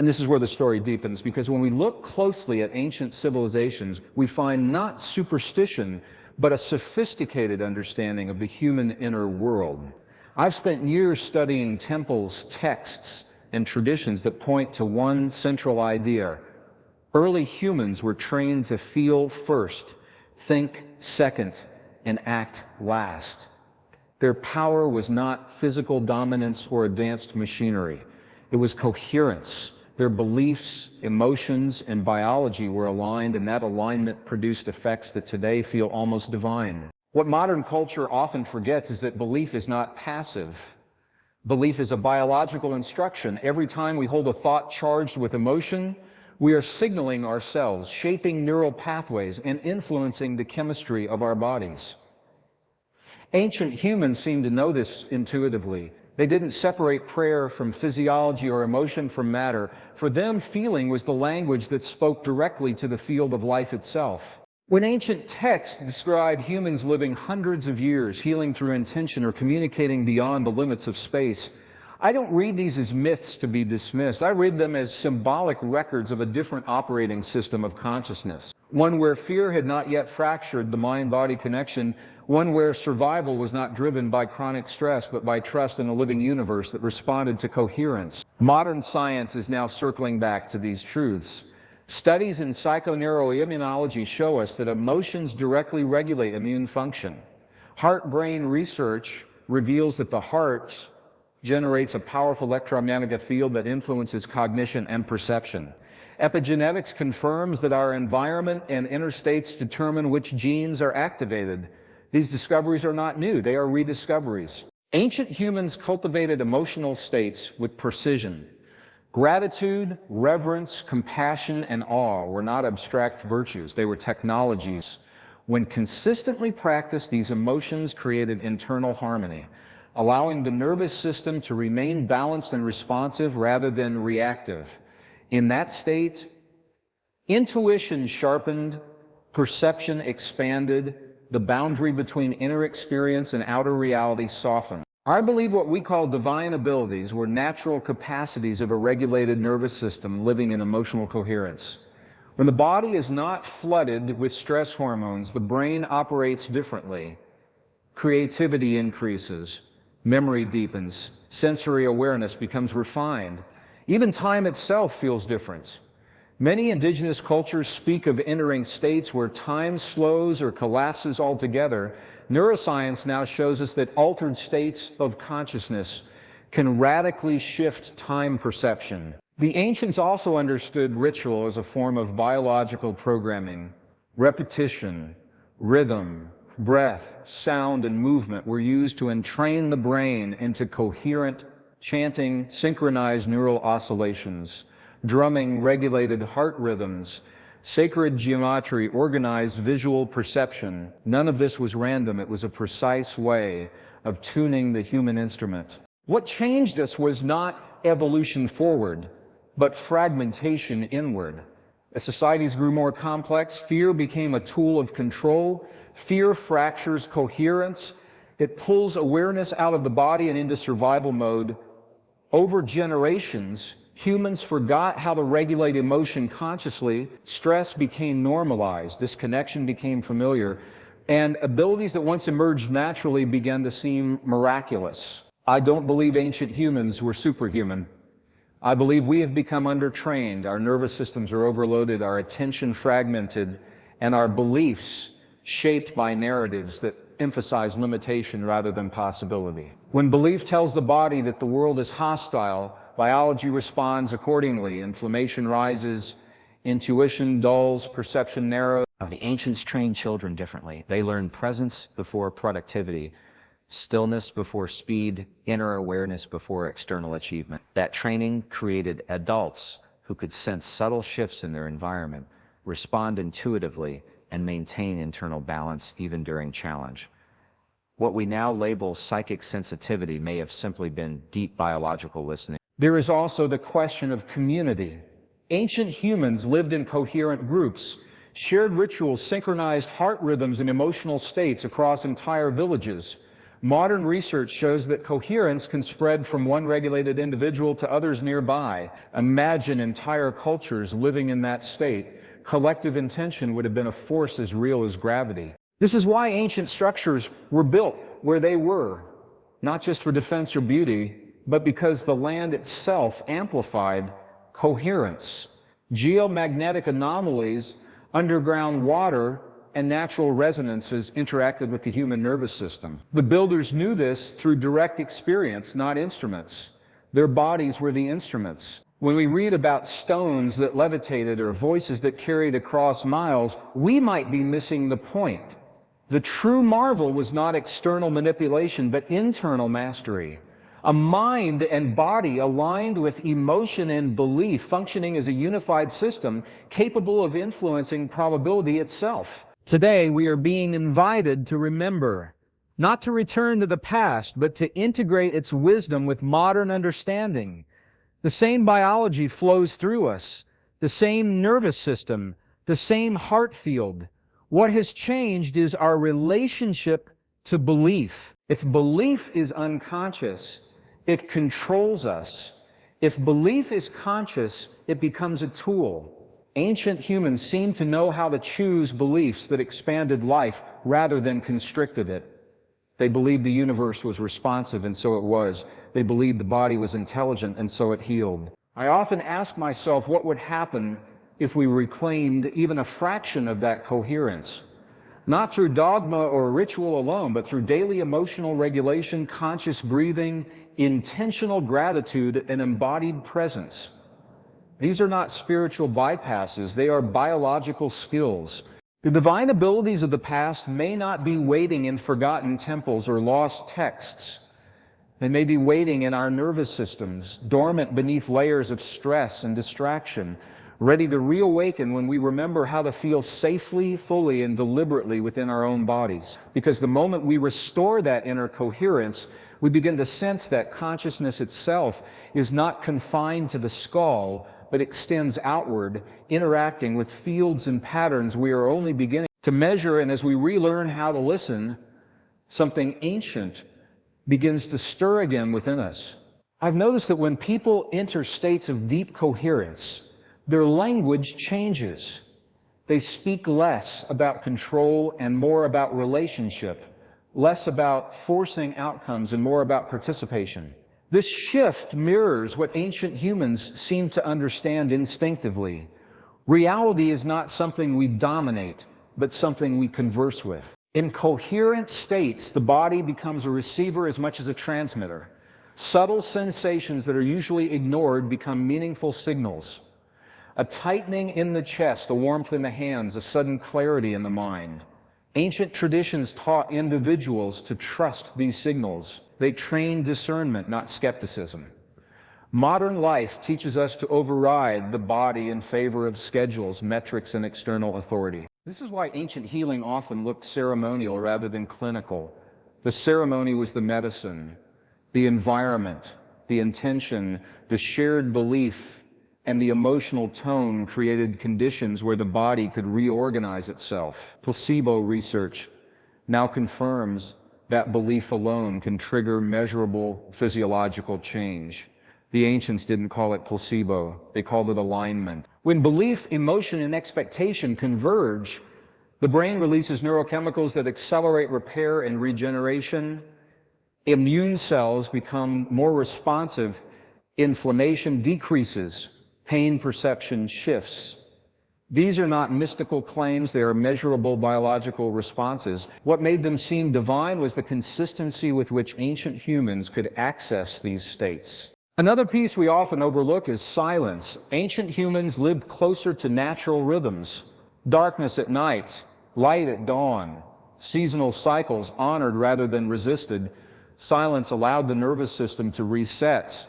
And this is where the story deepens, because when we look closely at ancient civilizations, we find not superstition, but a sophisticated understanding of the human inner world. I've spent years studying temples, texts, and traditions that point to one central idea. Early humans were trained to feel first, think second, and act last. Their power was not physical dominance or advanced machinery. It was coherence. Their beliefs, emotions, and biology were aligned, and that alignment produced effects that today feel almost divine. What modern culture often forgets is that belief is not passive. Belief is a biological instruction. Every time we hold a thought charged with emotion, we are signaling ourselves, shaping neural pathways, and influencing the chemistry of our bodies. Ancient humans seem to know this intuitively. They didn't separate prayer from physiology or emotion from matter. For them, feeling was the language that spoke directly to the field of life itself. When ancient texts describe humans living hundreds of years, healing through intention, or communicating beyond the limits of space, I don't read these as myths to be dismissed. I read them as symbolic records of a different operating system of consciousness. One where fear had not yet fractured the mind-body connection, one where survival was not driven by chronic stress, but by trust in a living universe that responded to coherence. Modern science is now circling back to these truths. Studies in psychoneuroimmunology show us that emotions directly regulate immune function. Heart-brain research reveals that the heart generates a powerful electromagnetic field that influences cognition and perception. Epigenetics confirms that our environment and inner states determine which genes are activated. These discoveries are not new, they are rediscoveries. Ancient humans cultivated emotional states with precision. Gratitude, reverence, compassion, and awe were not abstract virtues, they were technologies. When consistently practiced, these emotions created internal harmony, allowing the nervous system to remain balanced and responsive rather than reactive. In that state, intuition sharpened, perception expanded, the boundary between inner experience and outer reality softened. I believe what we call divine abilities were natural capacities of a regulated nervous system living in emotional coherence. When the body is not flooded with stress hormones, the brain operates differently. Creativity increases, memory deepens, sensory awareness becomes refined. Even time itself feels different. Many indigenous cultures speak of entering states where time slows or collapses altogether. Neuroscience now shows us that altered states of consciousness can radically shift time perception. The ancients also understood ritual as a form of biological programming. Repetition, rhythm, breath, sound, and movement were used to entrain the brain into coherent chanting, synchronized neural oscillations. Drumming regulated heart rhythms. Sacred geometry organized visual perception. None of this was random. It was a precise way of tuning the human instrument. What changed us was not evolution forward, but fragmentation inward. As societies grew more complex, fear became a tool of control. Fear fractures coherence. It pulls awareness out of the body and into survival mode. Over generations, humans forgot how to regulate emotion consciously. Stress became normalized. Disconnection became familiar. And abilities that once emerged naturally began to seem miraculous. I don't believe ancient humans were superhuman. I believe we have become undertrained. Our nervous systems are overloaded, our attention fragmented, and our beliefs shaped by narratives that emphasize limitation rather than possibility. When belief tells the body that the world is hostile, biology responds accordingly. Inflammation rises, intuition dulls, perception narrows. The ancients trained children differently. They learned presence before productivity, stillness before speed, inner awareness before external achievement. That training created adults who could sense subtle shifts in their environment, respond intuitively, and maintain internal balance even during challenge. What we now label psychic sensitivity may have simply been deep biological listening. There is also the question of community. Ancient humans lived in coherent groups, shared rituals, synchronized heart rhythms and emotional states across entire villages. Modern research shows that coherence can spread from one regulated individual to others nearby. Imagine entire cultures living in that state. Collective intention would have been a force as real as gravity. This is why ancient structures were built where they were, not just for defense or beauty, but because the land itself amplified coherence. Geomagnetic anomalies, underground water, and natural resonances interacted with the human nervous system. The builders knew this through direct experience, not instruments. Their bodies were the instruments. When we read about stones that levitated or voices that carried across miles, we might be missing the point. The true marvel was not external manipulation, but internal mastery. A mind and body aligned with emotion and belief, functioning as a unified system capable of influencing probability itself. Today, we are being invited to remember, not to return to the past, but to integrate its wisdom with modern understanding. The same biology flows through us, the same nervous system, the same heart field. What has changed is our relationship to belief. If belief is unconscious, it controls us. If belief is conscious, it becomes a tool. Ancient humans seem to know how to choose beliefs that expanded life rather than constricted it. They believed the universe was responsive, and so it was. They believed the body was intelligent, and so it healed. I often ask myself what would happen if we reclaimed even a fraction of that coherence. Not through dogma or ritual alone, but through daily emotional regulation, conscious breathing, intentional gratitude, and embodied presence. These are not spiritual bypasses, they are biological skills. The divine abilities of the past may not be waiting in forgotten temples or lost texts. They may be waiting in our nervous systems, dormant beneath layers of stress and distraction, ready to reawaken when we remember how to feel safely, fully, and deliberately within our own bodies. Because the moment we restore that inner coherence, we begin to sense that consciousness itself is not confined to the skull, but extends outward, interacting with fields and patterns we are only beginning to measure. And as we relearn how to listen, something ancient begins to stir again within us. I've noticed that when people enter states of deep coherence, their language changes. They speak less about control and more about relationship, less about forcing outcomes and more about participation. This shift mirrors what ancient humans seem to understand instinctively. Reality is not something we dominate, but something we converse with. In coherent states, the body becomes a receiver as much as a transmitter. Subtle sensations that are usually ignored become meaningful signals. A tightening in the chest, a warmth in the hands, a sudden clarity in the mind. Ancient traditions taught individuals to trust these signals. They trained discernment, not skepticism. Modern life teaches us to override the body in favor of schedules, metrics, and external authority. This is why ancient healing often looked ceremonial rather than clinical. The ceremony was the medicine, the environment, the intention, the shared belief, and the emotional tone created conditions where the body could reorganize itself. Placebo research now confirms that belief alone can trigger measurable physiological change. The ancients didn't call it placebo, they called it alignment. When belief, emotion, and expectation converge, the brain releases neurochemicals that accelerate repair and regeneration. Immune cells become more responsive, inflammation decreases, pain perception shifts. These are not mystical claims, they are measurable biological responses. What made them seem divine was the consistency with which ancient humans could access these states. Another piece we often overlook is silence. Ancient humans lived closer to natural rhythms. Darkness at night, light at dawn, seasonal cycles honored rather than resisted. Silence allowed the nervous system to reset.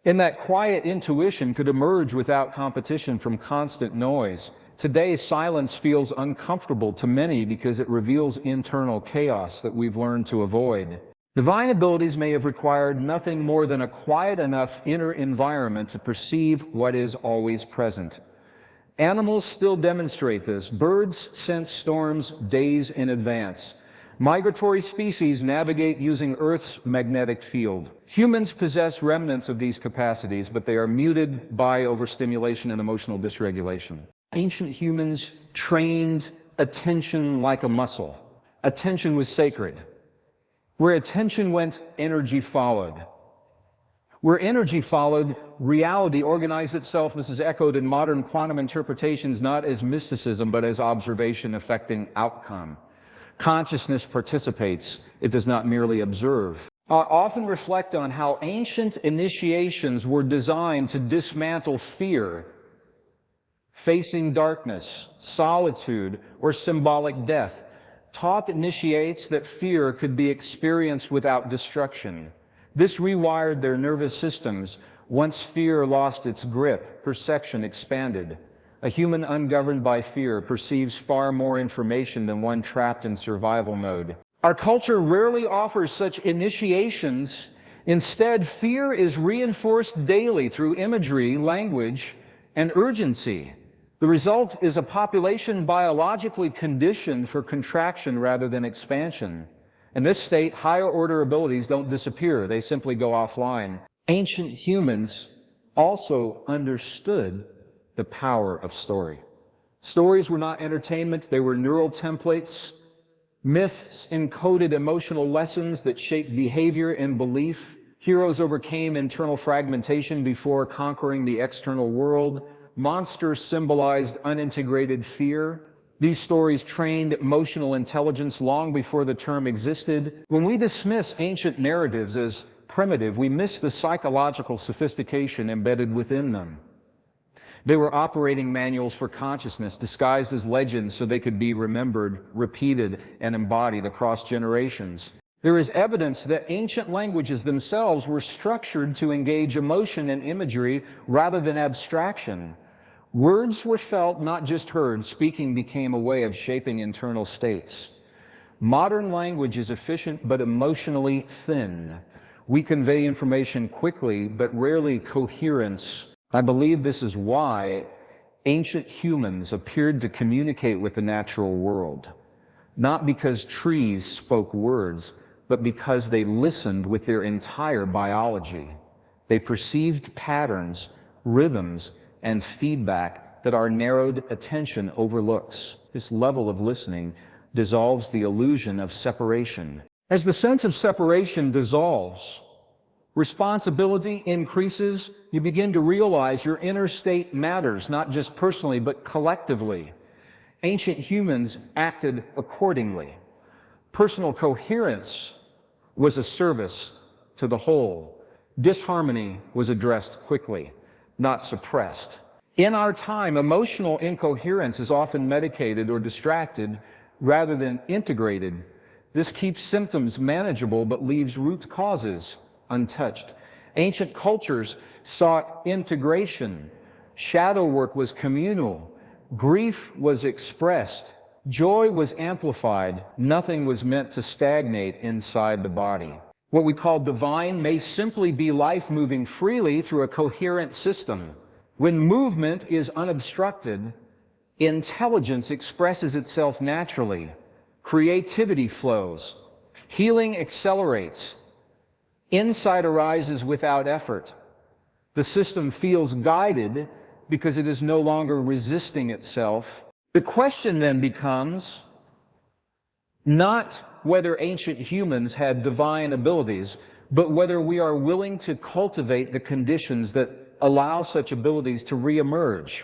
In that quiet, intuition could emerge without competition from constant noise. Today, silence feels uncomfortable to many because it reveals internal chaos that we've learned to avoid. Divine abilities may have required nothing more than a quiet enough inner environment to perceive what is always present. Animals still demonstrate this. Birds sense storms days in advance. Migratory species navigate using Earth's magnetic field. Humans possess remnants of these capacities, but they are muted by overstimulation and emotional dysregulation. Ancient humans trained attention like a muscle. Attention was sacred. Where attention went, energy followed. Where energy followed, reality organized itself. This is echoed in modern quantum interpretations, not as mysticism, but as observation affecting outcome. Consciousness participates, it does not merely observe. I often reflect on how ancient initiations were designed to dismantle fear, facing darkness, solitude, or symbolic death. Taught initiates that fear could be experienced without destruction. This rewired their nervous systems. Once fear lost its grip, perception expanded. A human ungoverned by fear perceives far more information than one trapped in survival mode. Our culture rarely offers such initiations. Instead, fear is reinforced daily through imagery, language, and urgency. The result is a population biologically conditioned for contraction rather than expansion. In this state, higher order abilities don't disappear, they simply go offline. Ancient humans also understood the power of story. Stories were not entertainment, they were neural templates. Myths encoded emotional lessons that shaped behavior and belief. Heroes overcame internal fragmentation before conquering the external world. Monsters symbolized unintegrated fear. These stories trained emotional intelligence long before the term existed. When we dismiss ancient narratives as primitive, we miss the psychological sophistication embedded within them. They were operating manuals for consciousness, disguised as legends so they could be remembered, repeated, and embodied across generations. There is evidence that ancient languages themselves were structured to engage emotion and imagery rather than abstraction. Words were felt, not just heard. Speaking became a way of shaping internal states. Modern language is efficient but emotionally thin. We convey information quickly but rarely coherence. I believe this is why ancient humans appeared to communicate with the natural world. Not because trees spoke words, but because they listened with their entire biology. They perceived patterns, rhythms, and feedback that our narrowed attention overlooks. This level of listening dissolves the illusion of separation. As the sense of separation dissolves, responsibility increases. You begin to realize your inner state matters, not just personally, but collectively. Ancient humans acted accordingly. Personal coherence was a service to the whole. Disharmony was addressed quickly, not suppressed. In our time, emotional incoherence is often medicated or distracted rather than integrated. This keeps symptoms manageable but leaves root causes untouched. Ancient cultures sought integration. Shadow work was communal. Grief was expressed. Joy was amplified. Nothing was meant to stagnate inside the body. What we call divine may simply be life moving freely through a coherent system. When movement is unobstructed, intelligence expresses itself naturally. Creativity flows. Healing accelerates. Insight arises without effort. The system feels guided because it is no longer resisting itself. The question then becomes not whether ancient humans had divine abilities, but whether we are willing to cultivate the conditions that allow such abilities to reemerge.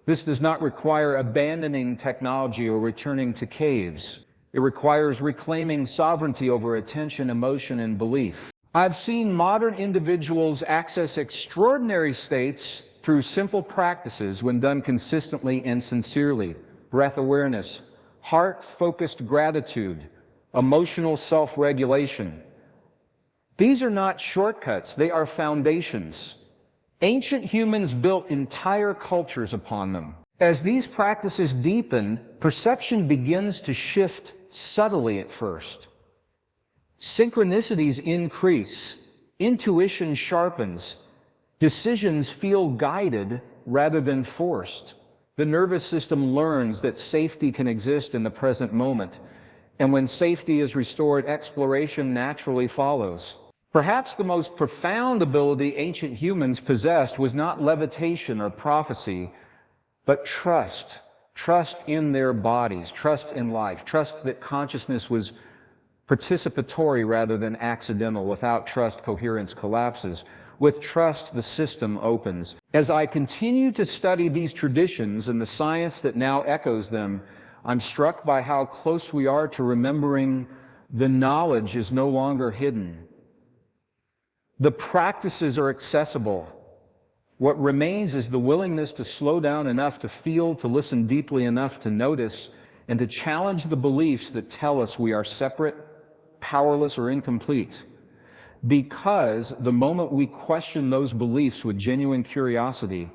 This does not require abandoning technology or returning to caves. It requires reclaiming sovereignty over attention, emotion, and belief. I've seen modern individuals access extraordinary states through simple practices when done consistently and sincerely. Breath awareness, heart-focused gratitude, emotional self-regulation. These are not shortcuts, they are foundations. Ancient humans built entire cultures upon them. As these practices deepen, perception begins to shift subtly at first. Synchronicities increase, intuition sharpens, decisions feel guided rather than forced. The nervous system learns that safety can exist in the present moment. And when safety is restored, exploration naturally follows. Perhaps the most profound ability ancient humans possessed was not levitation or prophecy, but trust. Trust in their bodies, trust in life, trust that consciousness was participatory rather than accidental. Without trust, coherence collapses. With trust, the system opens. As I continue to study these traditions and the science that now echoes them, I'm struck by how close we are to remembering the knowledge is no longer hidden. The practices are accessible. What remains is the willingness to slow down enough to feel, to listen deeply enough to notice, and to challenge the beliefs that tell us we are separate, powerless, or incomplete. Because the moment we question those beliefs with genuine curiosity,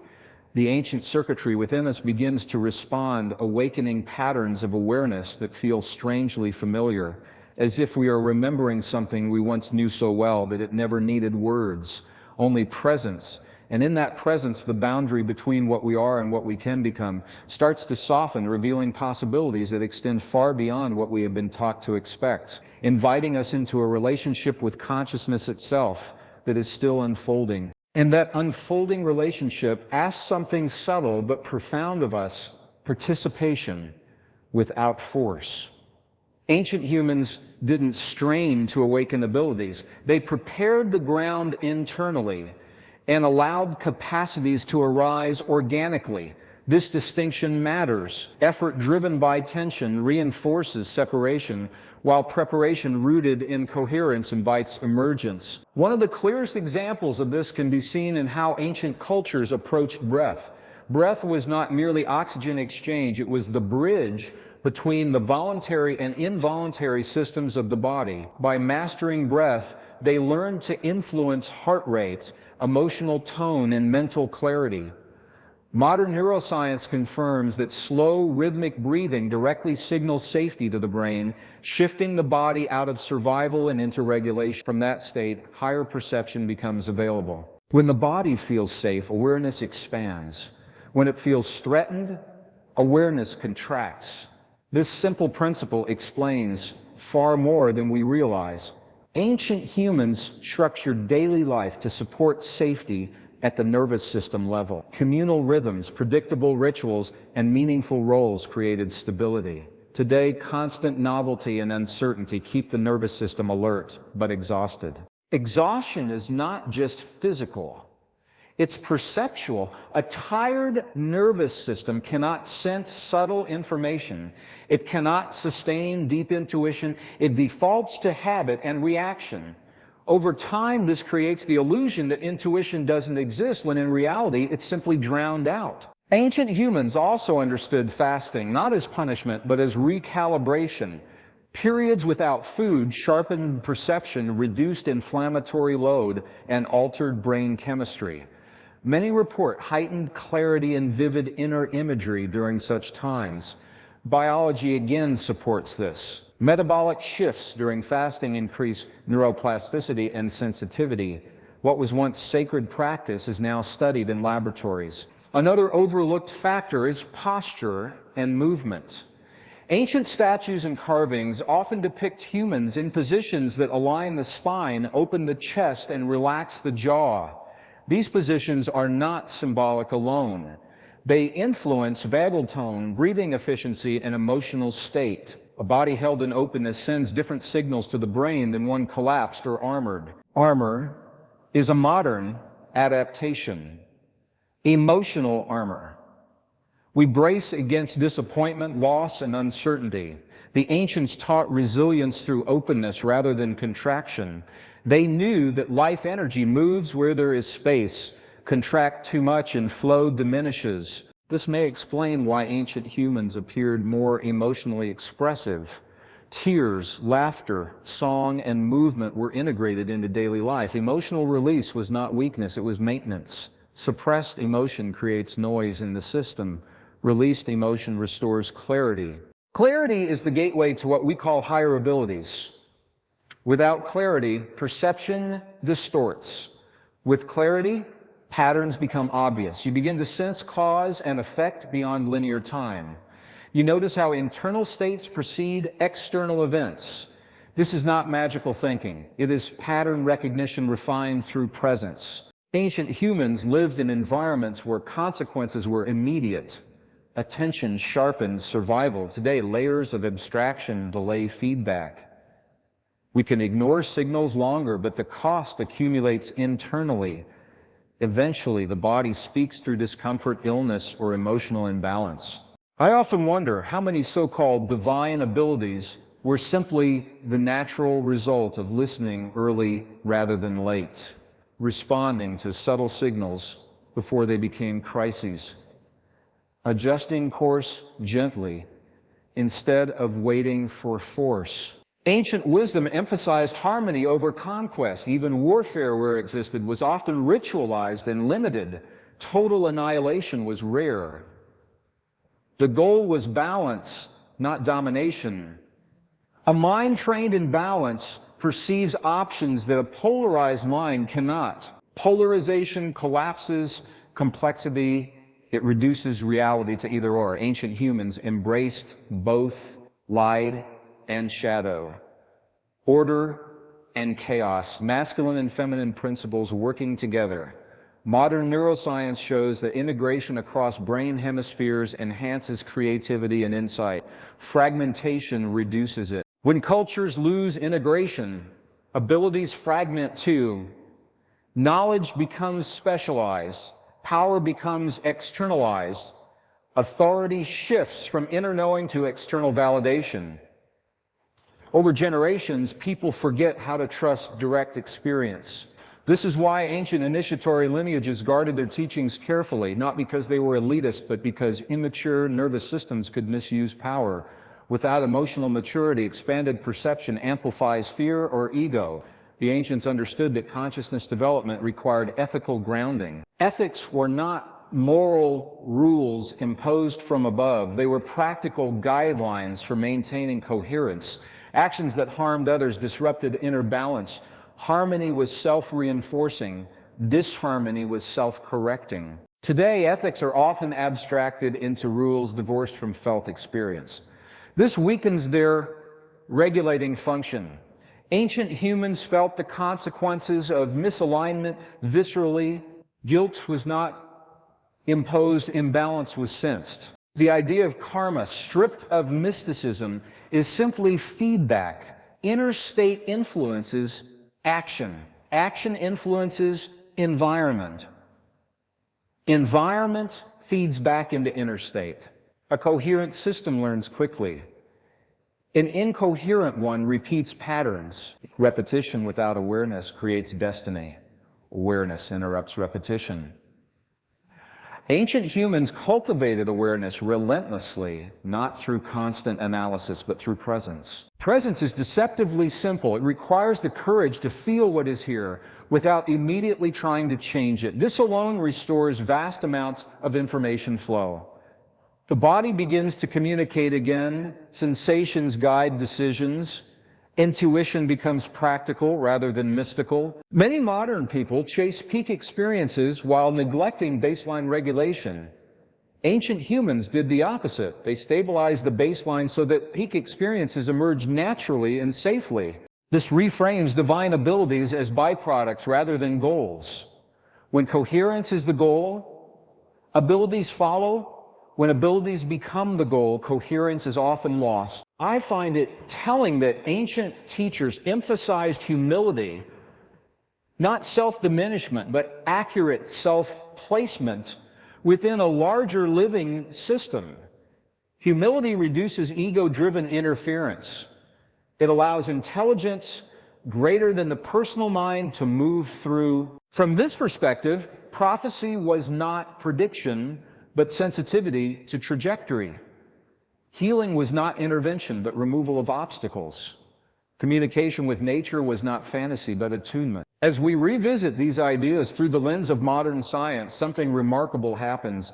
the ancient circuitry within us begins to respond, awakening patterns of awareness that feel strangely familiar, as if we are remembering something we once knew so well that it never needed words, only presence. And in that presence, the boundary between what we are and what we can become starts to soften, revealing possibilities that extend far beyond what we have been taught to expect, inviting us into a relationship with consciousness itself that is still unfolding. And that unfolding relationship asks something subtle but profound of us: participation without force. Ancient humans didn't strain to awaken abilities. They prepared the ground internally and allowed capacities to arise organically. This distinction matters. Effort driven by tension reinforces separation, while preparation rooted in coherence invites emergence. One of the clearest examples of this can be seen in how ancient cultures approached breath. Breath was not merely oxygen exchange, it was the bridge between the voluntary and involuntary systems of the body. By mastering breath, they learned to influence heart rate, emotional tone, and mental clarity. Modern neuroscience confirms that slow, rhythmic breathing directly signals safety to the brain, shifting the body out of survival and into regulation. From that state, higher perception becomes available. When the body feels safe, awareness expands. When it feels threatened, awareness contracts. This simple principle explains far more than we realize. Ancient humans structured daily life to support safety at the nervous system level. Communal rhythms, predictable rituals, and meaningful roles created stability. Today, constant novelty and uncertainty keep the nervous system alert but exhausted. Exhaustion is not just physical. It's perceptual. A tired nervous system cannot sense subtle information. It cannot sustain deep intuition. It defaults to habit and reaction. Over time, this creates the illusion that intuition doesn't exist, when in reality, it's simply drowned out. Ancient humans also understood fasting, not as punishment, but as recalibration. Periods without food sharpened perception, reduced inflammatory load, and altered brain chemistry. Many report heightened clarity and vivid inner imagery during such times. Biology again supports this. Metabolic shifts during fasting increase neuroplasticity and sensitivity. What was once sacred practice is now studied in laboratories. Another overlooked factor is posture and movement. Ancient statues and carvings often depict humans in positions that align the spine, open the chest, and relax the jaw. These positions are not symbolic alone. They influence vagal tone, breathing efficiency, and emotional state. A body held in openness sends different signals to the brain than one collapsed or armored. Armor is a modern adaptation. Emotional armor. We brace against disappointment, loss, and uncertainty. The ancients taught resilience through openness rather than contraction. They knew that life energy moves where there is space. Contract too much and flow diminishes. This may explain why ancient humans appeared more emotionally expressive. Tears, laughter, song, and movement were integrated into daily life. Emotional release was not weakness, it was maintenance. Suppressed emotion creates noise in the system. Released emotion restores clarity. Clarity is the gateway to what we call higher abilities. Without clarity, perception distorts. With clarity, patterns become obvious. You begin to sense cause and effect beyond linear time. You notice how internal states precede external events. This is not magical thinking. It is pattern recognition refined through presence. Ancient humans lived in environments where consequences were immediate. Attention sharpened survival. Today, layers of abstraction delay feedback. We can ignore signals longer, but the cost accumulates internally. Eventually, the body speaks through discomfort, illness, or emotional imbalance. I often wonder how many so-called divine abilities were simply the natural result of listening early rather than late, responding to subtle signals before they became crises, adjusting course gently instead of waiting for force. Ancient wisdom emphasized harmony over conquest. Even warfare, where it existed, was often ritualized and limited. Total annihilation was rare. The goal was balance, not domination. A mind trained in balance perceives options that a polarized mind cannot. Polarization collapses complexity. It reduces reality to either or. Ancient humans embraced both light and shadow, order and chaos, masculine and feminine principles working together. Modern neuroscience shows that integration across brain hemispheres enhances creativity and insight. Fragmentation reduces it. When cultures lose integration, abilities fragment too. Knowledge becomes specialized. Power becomes externalized. Authority shifts from inner knowing to external validation. Over generations, people forget how to trust direct experience. This is why ancient initiatory lineages guarded their teachings carefully, not because they were elitist, but because immature nervous systems could misuse power. Without emotional maturity, expanded perception amplifies fear or ego. The ancients understood that consciousness development required ethical grounding. Ethics were not moral rules imposed from above. They were practical guidelines for maintaining coherence. Actions that harmed others disrupted inner balance. Harmony was self-reinforcing. Disharmony was self-correcting. Today, ethics are often abstracted into rules divorced from felt experience. This weakens their regulating function. Ancient humans felt the consequences of misalignment viscerally. Guilt was not imposed, imbalance was sensed. The idea of karma, stripped of mysticism, is simply feedback. Inner state influences action. Action influences environment. Environment feeds back into inner state. A coherent system learns quickly. An incoherent one repeats patterns. Repetition without awareness creates destiny. Awareness interrupts repetition. Ancient humans cultivated awareness relentlessly, not through constant analysis, but through presence. Presence is deceptively simple. It requires the courage to feel what is here without immediately trying to change it. This alone restores vast amounts of information flow. The body begins to communicate again. Sensations guide decisions. Intuition becomes practical rather than mystical. Many modern people chase peak experiences while neglecting baseline regulation. Ancient humans did the opposite. They stabilized the baseline so that peak experiences emerge naturally and safely. This reframes divine abilities as byproducts rather than goals. When coherence is the goal, abilities follow. When abilities become the goal, coherence is often lost. I find it telling that ancient teachers emphasized humility, not self-diminishment, but accurate self-placement within a larger living system. Humility reduces ego-driven interference. It allows intelligence greater than the personal mind to move through. From this perspective, prophecy was not prediction, but sensitivity to trajectory. Healing was not intervention, but removal of obstacles. Communication with nature was not fantasy, but attunement. As we revisit these ideas through the lens of modern science, something remarkable happens.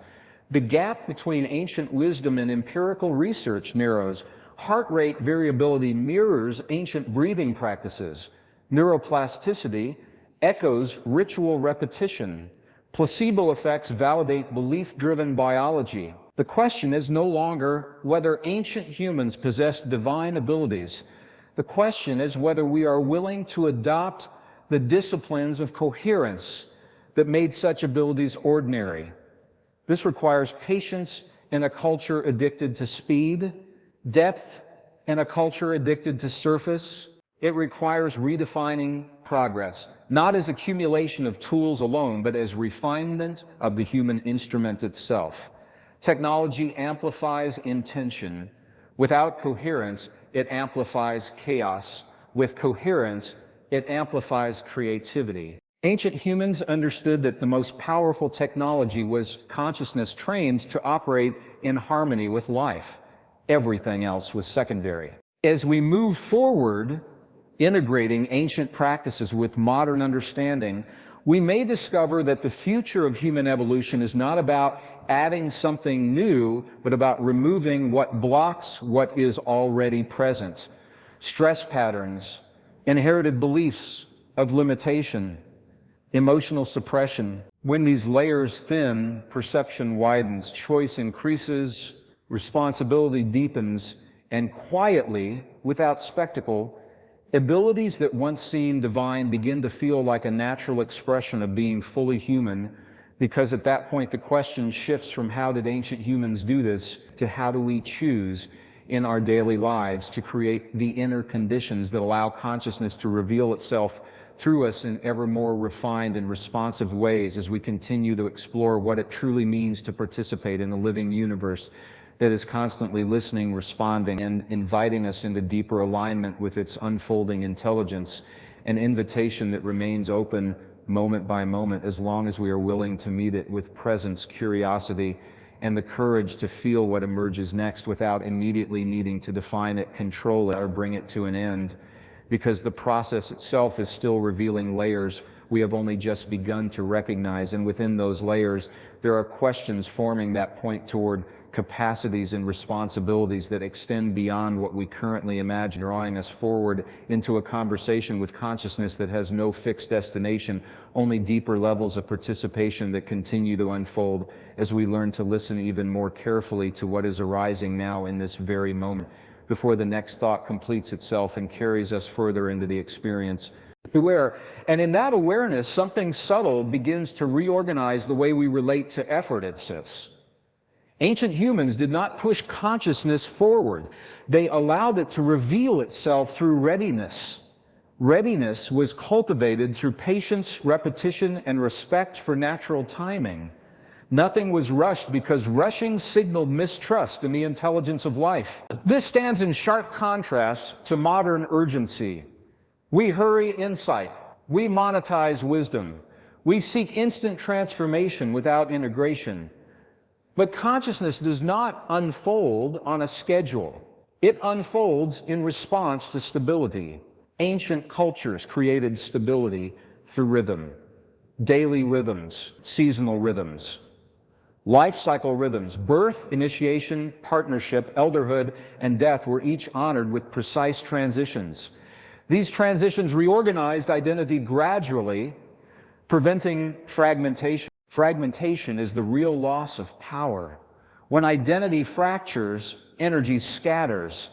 The gap between ancient wisdom and empirical research narrows. Heart rate variability mirrors ancient breathing practices. Neuroplasticity echoes ritual repetition. Placebo effects validate belief-driven biology. The question is no longer whether ancient humans possessed divine abilities. The question is whether we are willing to adopt the disciplines of coherence that made such abilities ordinary. This requires patience in a culture addicted to speed, depth in a culture addicted to surface. It requires redefining progress, not as accumulation of tools alone, but as refinement of the human instrument itself. Technology amplifies intention. Without coherence, it amplifies chaos. With coherence, it amplifies creativity. Ancient humans understood that the most powerful technology was consciousness trained to operate in harmony with life. Everything else was secondary. As we move forward, integrating ancient practices with modern understanding, we may discover that the future of human evolution is not about adding something new, but about removing what blocks what is already present. Stress patterns, inherited beliefs of limitation, emotional suppression. When these layers thin, perception widens, choice increases, responsibility deepens, and quietly, without spectacle, abilities that once seemed divine begin to feel like a natural expression of being fully human, because at that point the question shifts from how did ancient humans do this to how do we choose in our daily lives to create the inner conditions that allow consciousness to reveal itself through us in ever more refined and responsive ways as we continue to explore what it truly means to participate in a living universe that is constantly listening, responding, and inviting us into deeper alignment with its unfolding intelligence, an invitation that remains open moment by moment as long as we are willing to meet it with presence, curiosity, and the courage to feel what emerges next without immediately needing to define it, control it, or bring it to an end. Because the process itself is still revealing layers we have only just begun to recognize, and within those layers there are questions forming that point toward capacities and responsibilities that extend beyond what we currently imagine, drawing us forward into a conversation with consciousness that has no fixed destination, only deeper levels of participation that continue to unfold as we learn to listen even more carefully to what is arising now in this very moment, before the next thought completes itself and carries us further into the experience. Beware. And in that awareness, something subtle begins to reorganize the way we relate to effort, it says. Ancient humans did not push consciousness forward. They allowed it to reveal itself through readiness. Readiness was cultivated through patience, repetition, and respect for natural timing. Nothing was rushed because rushing signaled mistrust in the intelligence of life. This stands in sharp contrast to modern urgency. We hurry insight. We monetize wisdom. We seek instant transformation without integration. But consciousness does not unfold on a schedule. It unfolds in response to stability. Ancient cultures created stability through rhythm. Daily rhythms, seasonal rhythms, life cycle rhythms. Birth, initiation, partnership, elderhood, and death were each honored with precise transitions. These transitions reorganized identity gradually, preventing fragmentation. Fragmentation is the real loss of power. When identity fractures, energy scatters,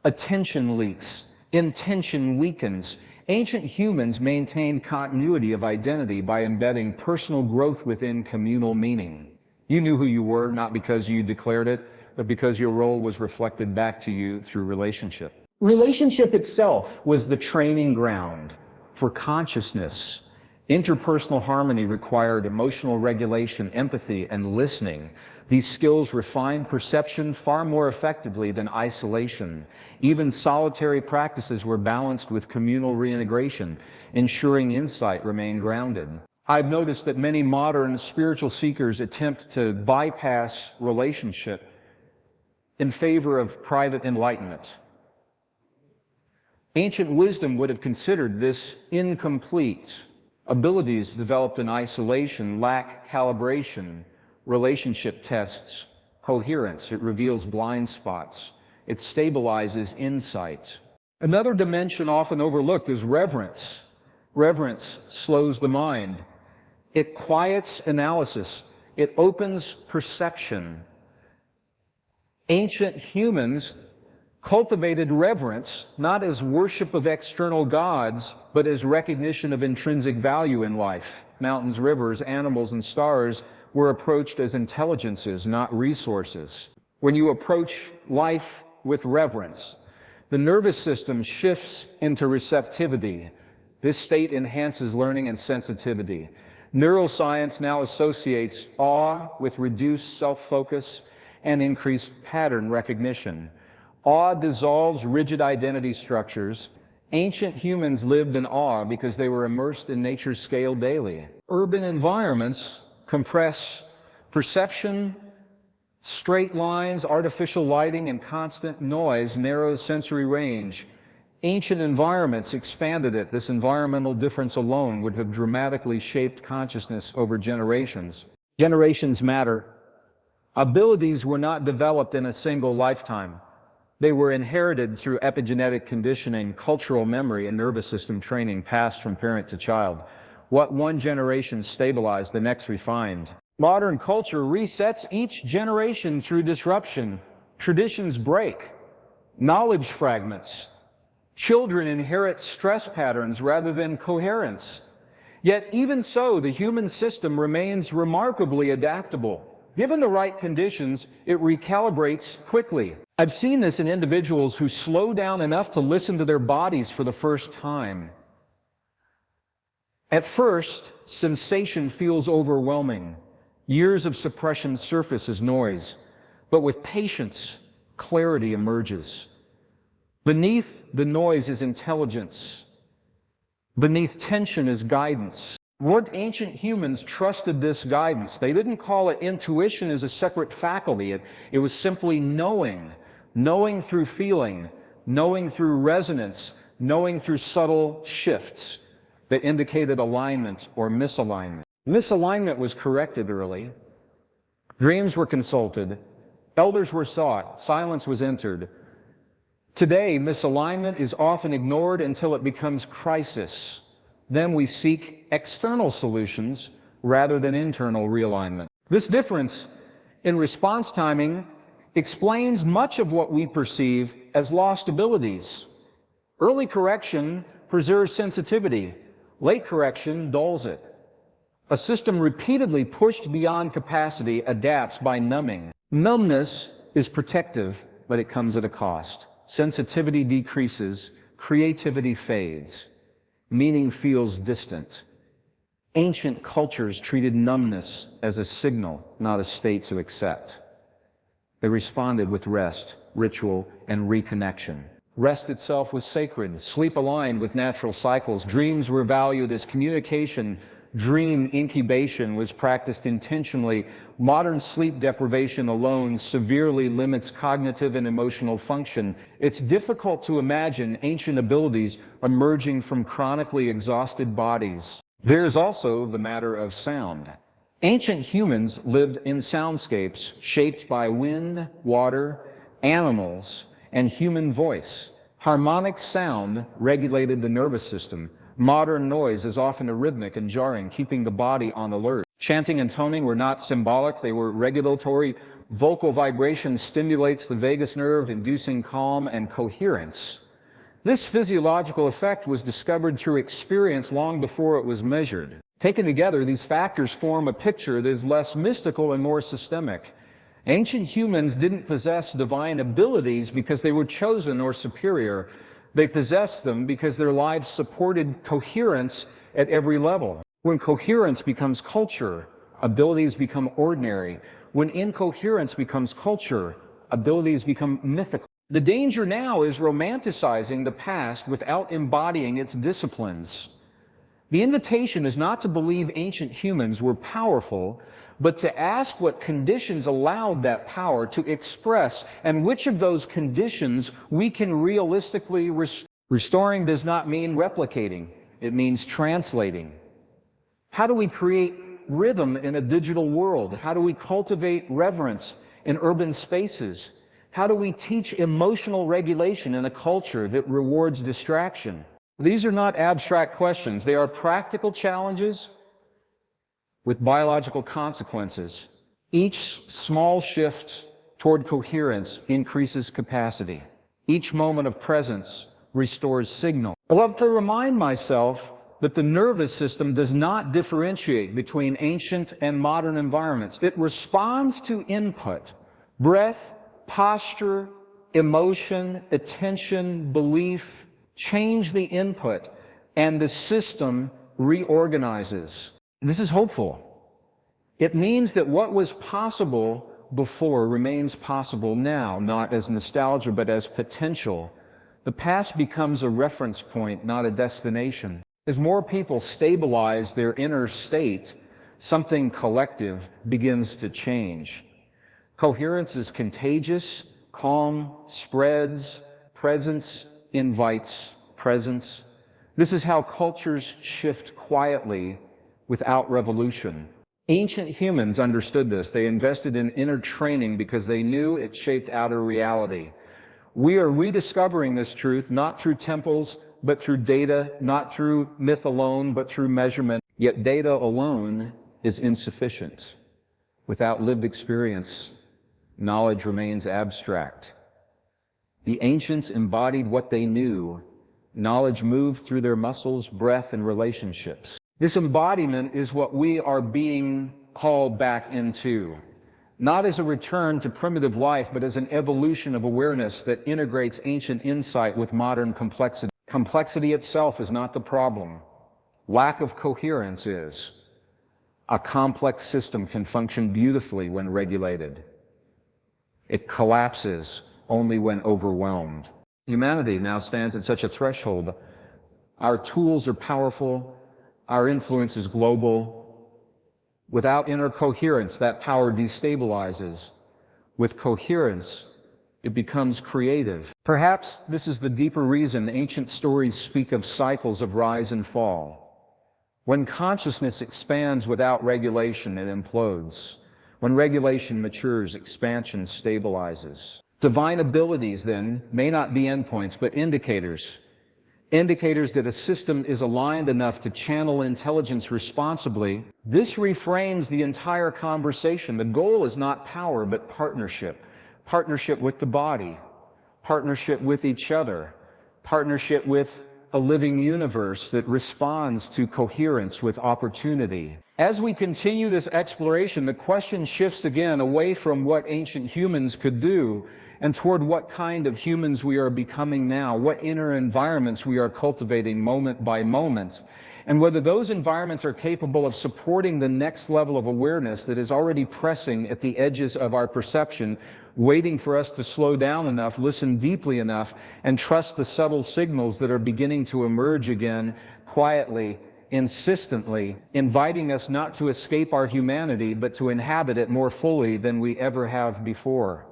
attention leaks, intention weakens. Ancient humans maintained continuity of identity by embedding personal growth within communal meaning. You knew who you were, not because you declared it, but because your role was reflected back to you through relationship. Relationship itself was the training ground for consciousness. Interpersonal harmony required emotional regulation, empathy, and listening. These skills refined perception far more effectively than isolation. Even solitary practices were balanced with communal reintegration, ensuring insight remained grounded. I've noticed that many modern spiritual seekers attempt to bypass relationship in favor of private enlightenment. Ancient wisdom would have considered this incomplete. Abilities developed in isolation lack calibration, relationship tests, coherence. It reveals blind spots. It stabilizes insight. Another dimension often overlooked is reverence. Reverence slows the mind. It quiets analysis. It opens perception. Ancient humans cultivated reverence not as worship of external gods, but as recognition of intrinsic value in life. Mountains, rivers, animals, and stars were approached as intelligences, not resources. When you approach life with reverence, the nervous system shifts into receptivity. This state enhances learning and sensitivity. Neuroscience now associates awe with reduced self-focus and increased pattern recognition. Awe dissolves rigid identity structures. Ancient humans lived in awe because they were immersed in nature's scale daily. Urban environments compress perception. Straight lines, artificial lighting, and constant noise narrows sensory range. Ancient environments expanded it. This environmental difference alone would have dramatically shaped consciousness over generations. Generations matter. Abilities were not developed in a single lifetime. They were inherited through epigenetic conditioning, cultural memory, and nervous system training passed from parent to child. What one generation stabilized, the next refined. Modern culture resets each generation through disruption. Traditions break. Knowledge fragments. Children inherit stress patterns rather than coherence. Yet even so, the human system remains remarkably adaptable. Given the right conditions, it recalibrates quickly. I've seen this in individuals who slow down enough to listen to their bodies for the first time. At first, sensation feels overwhelming. Years of suppression surface as noise. But with patience, clarity emerges. Beneath the noise is intelligence. Beneath tension is guidance. What ancient humans trusted this guidance. They didn't call it intuition as a separate faculty. It was simply knowing. Knowing through feeling. Knowing through resonance. Knowing through subtle shifts that indicated alignment or misalignment. Misalignment was corrected early. Dreams were consulted. Elders were sought. Silence was entered. Today, misalignment is often ignored until it becomes crisis. Then we seek external solutions rather than internal realignment. This difference in response timing explains much of what we perceive as lost abilities. Early correction preserves sensitivity. Late correction dulls it. A system repeatedly pushed beyond capacity adapts by numbing. Numbness is protective, but it comes at a cost. Sensitivity decreases, creativity fades. Meaning feels distant. Ancient cultures treated numbness as a signal, not a state to accept. They responded with rest, ritual, and reconnection. Rest itself was sacred, sleep aligned with natural cycles. Dreams were valued as communication. Dream incubation was practiced intentionally. Modern sleep deprivation alone severely limits cognitive and emotional function. It's difficult to imagine ancient abilities emerging from chronically exhausted bodies. There's also the matter of sound. Ancient humans lived in soundscapes shaped by wind, water, animals, and human voice. Harmonic sound regulated the nervous system. Modern noise is often rhythmic and jarring, keeping the body on alert. Chanting and toning were not symbolic, they were regulatory. Vocal vibration stimulates the vagus nerve, inducing calm and coherence. This physiological effect was discovered through experience long before it was measured. Taken together, these factors form a picture that is less mystical and more systemic. Ancient humans didn't possess divine abilities because they were chosen or superior. They possessed them because their lives supported coherence at every level. When coherence becomes culture, abilities become ordinary. When incoherence becomes culture, abilities become mythical. The danger now is romanticizing the past without embodying its disciplines. The invitation is not to believe ancient humans were powerful, but to ask what conditions allowed that power to express and which of those conditions we can realistically restore. Restoring does not mean replicating, it means translating. How do we create rhythm in a digital world? How do we cultivate reverence in urban spaces? How do we teach emotional regulation in a culture that rewards distraction? These are not abstract questions. They are practical challenges with biological consequences. Each small shift toward coherence increases capacity. Each moment of presence restores signal. I love to remind myself that the nervous system does not differentiate between ancient and modern environments. It responds to input, breath, posture, emotion, attention, belief. Change the input, and the system reorganizes. This is hopeful. It means that what was possible before remains possible now, not as nostalgia, but as potential. The past becomes a reference point, not a destination. As more people stabilize their inner state, something collective begins to change. Coherence is contagious, calm spreads, presence invites presence. This is how cultures shift quietly without revolution. Ancient humans understood this. They invested in inner training because they knew it shaped outer reality. We are rediscovering this truth not through temples, but through data, not through myth alone, but through measurement. Yet data alone is insufficient. Without lived experience, knowledge remains abstract. The ancients embodied what they knew. Knowledge moved through their muscles, breath, and relationships. This embodiment is what we are being called back into. Not as a return to primitive life, but as an evolution of awareness that integrates ancient insight with modern complexity. Complexity itself is not the problem. Lack of coherence is. A complex system can function beautifully when regulated. It collapses only when overwhelmed. Humanity now stands at such a threshold. Our tools are powerful. Our influence is global. Without inner coherence, that power destabilizes. With coherence, it becomes creative. Perhaps this is the deeper reason ancient stories speak of cycles of rise and fall. When consciousness expands without regulation, it implodes. When regulation matures, expansion stabilizes. Divine abilities, then, may not be endpoints, but indicators. Indicators that a system is aligned enough to channel intelligence responsibly. This reframes the entire conversation. The goal is not power, but partnership. Partnership with the body, partnership with each other, partnership with a living universe that responds to coherence with opportunity. As we continue this exploration, the question shifts again away from what ancient humans could do and toward what kind of humans we are becoming now, what inner environments we are cultivating moment by moment, and whether those environments are capable of supporting the next level of awareness that is already pressing at the edges of our perception, waiting for us to slow down enough, listen deeply enough, and trust the subtle signals that are beginning to emerge again quietly, insistently, inviting us not to escape our humanity, but to inhabit it more fully than we ever have before.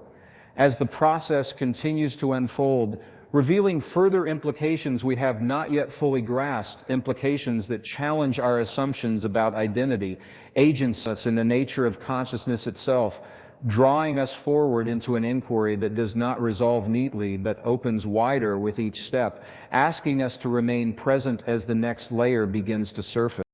As the process continues to unfold, revealing further implications we have not yet fully grasped, implications that challenge our assumptions about identity, agency, and the nature of consciousness itself, drawing us forward into an inquiry that does not resolve neatly but opens wider with each step, asking us to remain present as the next layer begins to surface.